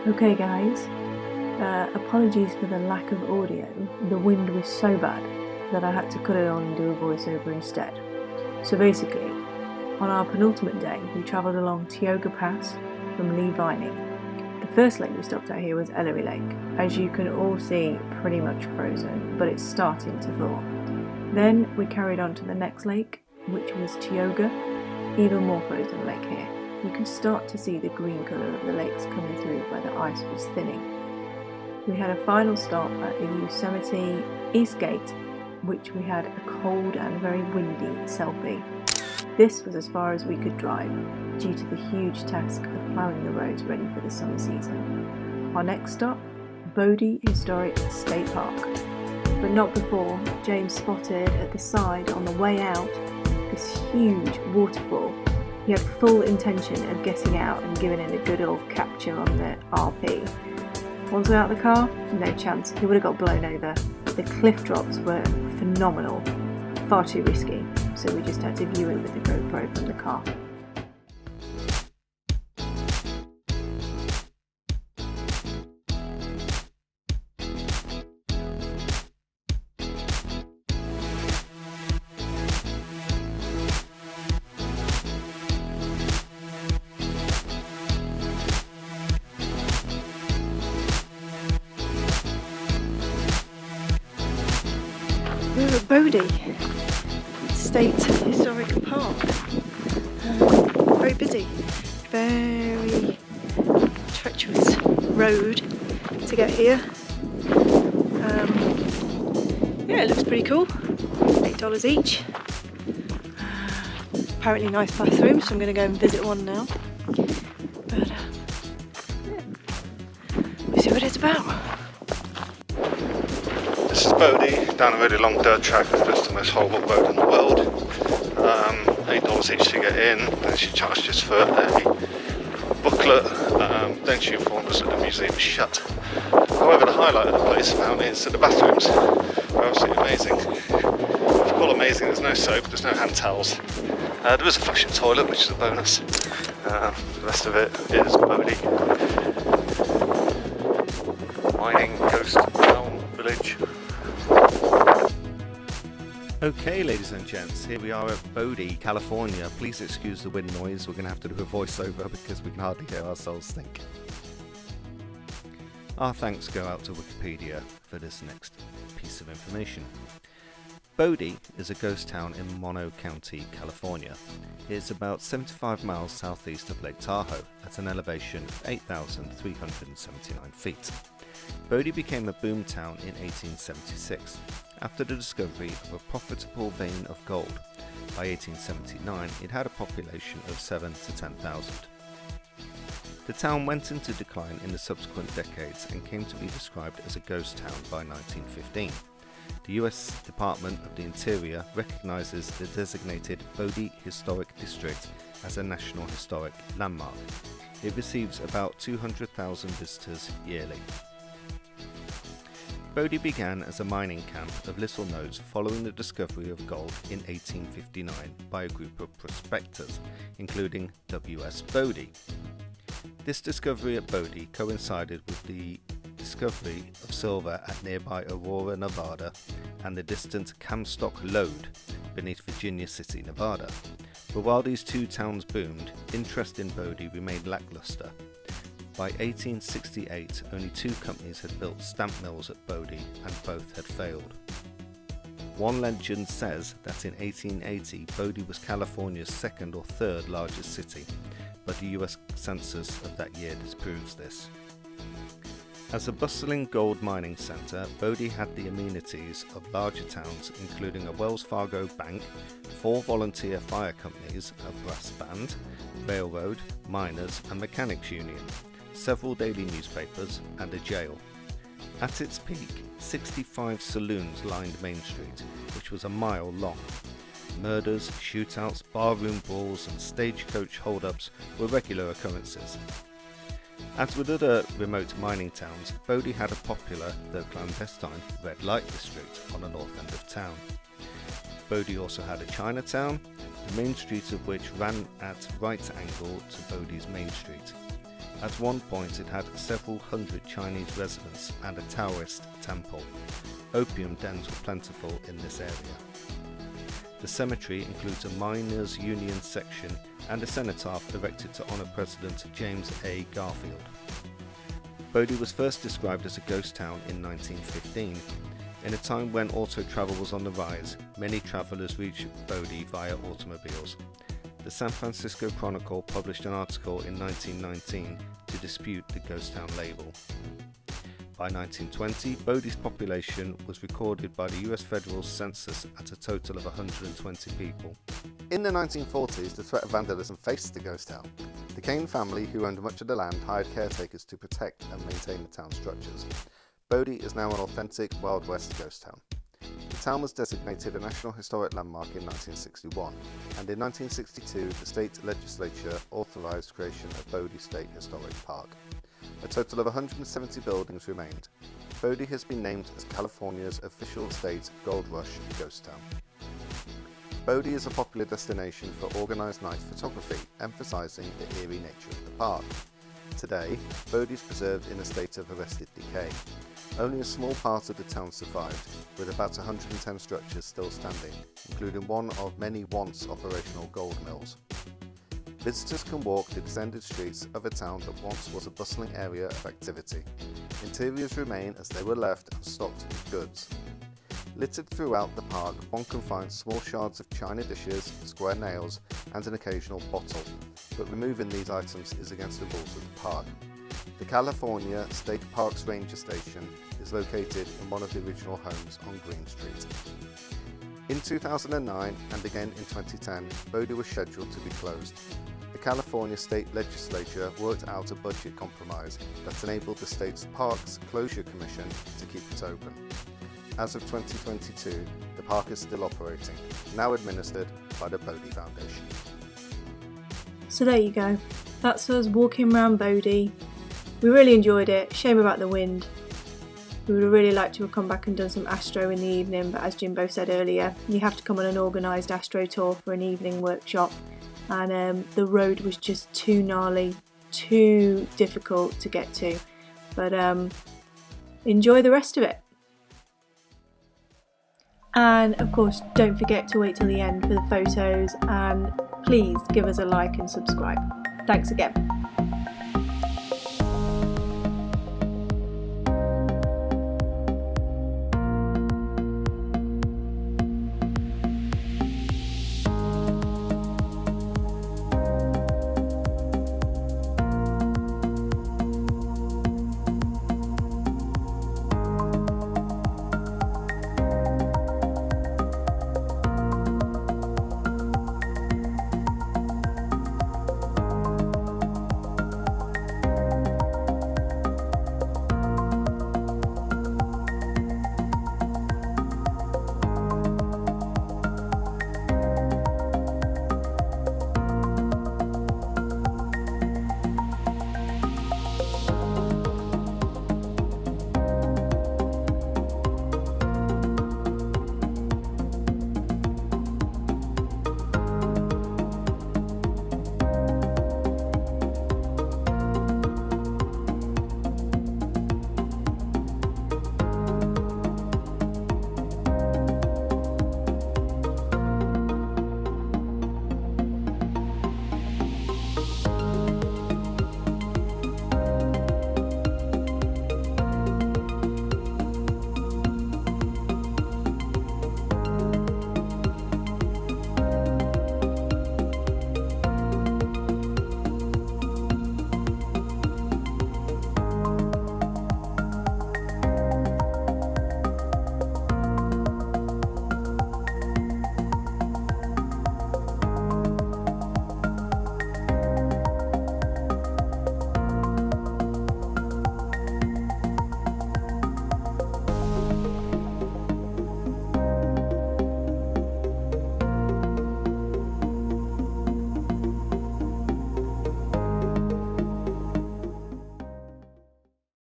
Okay guys, apologies for the lack of audio. The wind was so bad that I had to cut it on and do a voiceover instead. So basically, on our penultimate day, we travelled along Tioga Pass from Lee Vining. The first lake we stopped at here was Ellery Lake. As you can all see, pretty much frozen, but it's starting to thaw. Then we carried on to the next lake, which was Tioga, even more frozen lake here. You can start to see the green colour of the lakes coming through where the ice was thinning. We had a final stop at the Yosemite East gate, which we had a cold and very windy selfie. This was as far as we could drive due to the huge task of ploughing the roads ready for the summer season. Our next stop, Bodie Historic State Park. But not before James spotted at the side on the way out this huge waterfall. He had full intention of getting out and giving it a good old capture on the RP. Once we're out of the car, no chance, he would have got blown over. The cliff drops were phenomenal, far too risky, so we just had to view it with the GoPro from the car. We're at Bodie State Historic Park. Very busy, very treacherous road to get here. Yeah, it looks pretty cool. $8 each. Apparently nice bathrooms, so I'm going to go and visit one now. But yeah, we'll see what it's about. This is Bodie, down a really long dirt track. It's the most horrible road in the world. $8 each to get in, then she charged us for a booklet, then she informed us that the museum is shut. However, the highlight of the place apparently is that the bathrooms are absolutely amazing. If you call amazing, there's no soap, there's no hand towels. There is a flushing toilet, which is a bonus. The rest of it is Bodie. Mining Ghost Town Village. Okay, ladies and gents, here we are at Bodie, California. Please excuse the wind noise, we're going to have to do a voiceover because we can hardly hear ourselves think. Our thanks go out to Wikipedia for this next piece of information. Bodie is a ghost town in Mono County, California. It is about 75 miles southeast of Lake Tahoe at an elevation of 8,379 feet. Bodie became a boom town in 1876 after the discovery of a profitable vein of gold. By 1879, it had a population of 7,000 to 10,000. The town went into decline in the subsequent decades and came to be described as a ghost town by 1915. The US Department of the Interior recognizes the designated Bodie Historic District as a National Historic Landmark. It receives about 200,000 visitors yearly. Bodie began as a mining camp of little nodes following the discovery of gold in 1859 by a group of prospectors, including W.S. Bodie. This discovery at Bodie coincided with the discovery of silver at nearby Aurora, Nevada, and the distant Comstock Lode beneath Virginia City, Nevada. But while these two towns boomed, interest in Bodie remained lackluster. By 1868, only two companies had built stamp mills at Bodie, and both had failed. One legend says that in 1880, Bodie was California's second or third largest city, but the US census of that year disproves this. As a bustling gold mining centre, Bodie had the amenities of larger towns, including a Wells Fargo bank, 4 volunteer fire companies, a brass band, railroad, miners and mechanics union, several daily newspapers and a jail. At its peak, 65 saloons lined Main Street, which was a mile long. Murders, shootouts, barroom brawls and stagecoach hold-ups were regular occurrences. As with other remote mining towns, Bodie had a popular, though clandestine, red light district on the north end of town. Bodie also had a Chinatown, the main street of which ran at right angle to Bodie's Main Street. At one point it had several hundred Chinese residents and a Taoist temple. Opium dens were plentiful in this area. The cemetery includes a miners' union section and a cenotaph erected to honour President James A. Garfield. Bodie was first described as a ghost town in 1915. In a time when auto travel was on the rise, many travellers reached Bodie via automobiles. The San Francisco Chronicle published an article in 1919 to dispute the ghost town label. By 1920, Bodie's population was recorded by the US Federal Census at a total of 120 people. In the 1940s, the threat of vandalism faced the ghost town. The Kane family, who owned much of the land, hired caretakers to protect and maintain the town's structures. Bodie is now an authentic Wild West ghost town. The town was designated a National Historic Landmark in 1961, and in 1962 the state legislature authorised creation of Bodie State Historic Park. A total of 170 buildings remained. Bodie has been named as California's official state Gold Rush ghost town. Bodie is a popular destination for organised night photography, emphasising the eerie nature of the park. Today, Bodie is preserved in a state of arrested decay. Only a small part of the town survived, with about 110 structures still standing, including one of many once operational gold mills. Visitors can walk the descended streets of a town that once was a bustling area of activity. Interiors remain as they were left and stocked with goods. Littered throughout the park, one can find small shards of china dishes, square nails, and an occasional bottle, but removing these items is against the rules of the park. The California State Park's Ranger Station is located in one of the original homes on Green Street. In 2009 and again in 2010, Bodie was scheduled to be closed. The California State Legislature worked out a budget compromise that enabled the state's Parks Closure Commission to keep it open. As of 2022, the park is still operating, now administered by the Bodie Foundation. So there you go. That's us walking around Bodie. We really enjoyed it. Shame about the wind. We would have really liked to have come back and done some astro in the evening, but as Jimbo said earlier, you have to come on an organised astro tour for an evening workshop, and the road was just too gnarly, too difficult to get to. But enjoy the rest of it. And of course, don't forget to wait till the end for the photos, and please give us a like and subscribe. Thanks again.